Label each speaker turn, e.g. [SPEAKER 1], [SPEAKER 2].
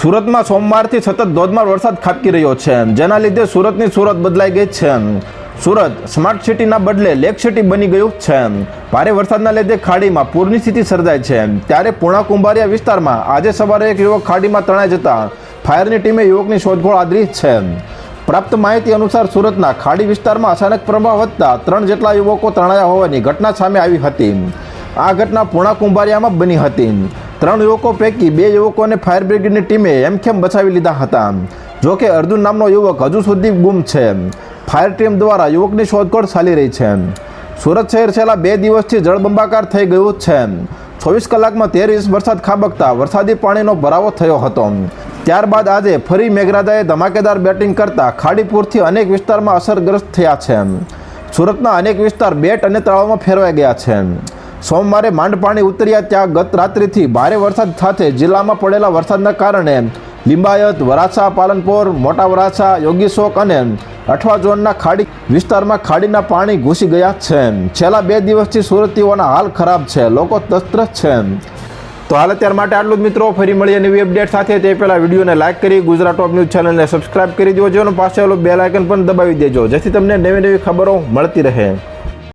[SPEAKER 1] સુરતમાં સોમવારથી સતત ધોધમાર વરસાદ ખાબકી રહ્યો છે, જેના લીધે સુરતની સુરત બદલાઈ ગઈ છે. સુરત સ્માર્ટ સિટીના બદલે લેક સિટી બની ગયું છે. ભારે વરસાદના લીધે ખાડીમાં પૂરની સ્થિતિ સર્જાય છે. ત્યારે પૂર્ણા કુંભારિયા વિસ્તારમાં આજે સવારે એક યુવક ખાડીમાં તણાઈ જતા ફાયરની ટીમે યુવકની શોધખોળ આદરી છે. પ્રાપ્ત માહિતી અનુસાર સુરતના ખાડી વિસ્તારમાં અચાનક પ્રવાહ વધતા 3 જેટલા યુવકો તણાયા હોવાની ઘટના સામે આવી હતી. આ ઘટના પૂર્ણા કુંભારિયામાં બની હતી. 3 યુવકો પૈકી 2 યુવકોને ફાયર બ્રિગેડની ટીમે હેમખેમ બચાવી લીધા હતા. જોકે અર્જુન નામનો યુવક હજુ સુધી ગુમ છે. ફાયર ટીમ દ્વારા યુવકની શોધખોળ ચાલી રહી છે. સુરત શહેર છેલ્લા 2 દિવસથી જળબંબાકાર થઈ ગયું છે. 24 કલાકમાં 13 ઇંચ વરસાદ ખાબકતા વરસાદી પાણીનો ભરાવો થયો હતો. ત્યારબાદ આજે ફરી મેઘરાજાએ ધમાકેદાર બેટિંગ કરતા ખાડીપુરથી અનેક વિસ્તારમાં અસરગ્રસ્ત થયા છે. સુરતના અનેક વિસ્તાર બેટ અને તળાવમાં ફેરવાઈ ગયા છે. સોમવારે માંડ પાણી ઉતર્યા ત્યાં ગત રાત્રિથી ભારે વરસાદ સાથે જિલ્લામાં પડેલા વરસાદના કારણે લિંબાયત, વરાછા, પાલનપુર, મોટા વરાછા, યોગી ચોક અને અઠવા ઝોનના ખાડી વિસ્તારમાં ખાડીના પાણી ઘૂસી ગયા છે. છેલ્લા 2 દિવસથી સુરતીઓના હાલ ખરાબ છે. લોકો તસ્ત્રસ્ત છે. તો હાલ અત્યાર માટે આટલું જ મિત્રો. ફરી મળીએ નવી અપડેટ સાથે. તે પહેલાં વિડીયોને લાઇક કરી ગુજરાત ટોપ ન્યૂઝ ચેનલને સબસ્ક્રાઇબ કરી દેજો અને પાછળ બેલ આઇકન પણ દબાવી દેજો, જેથી તમને નવી નવી ખબરો મળતી રહે.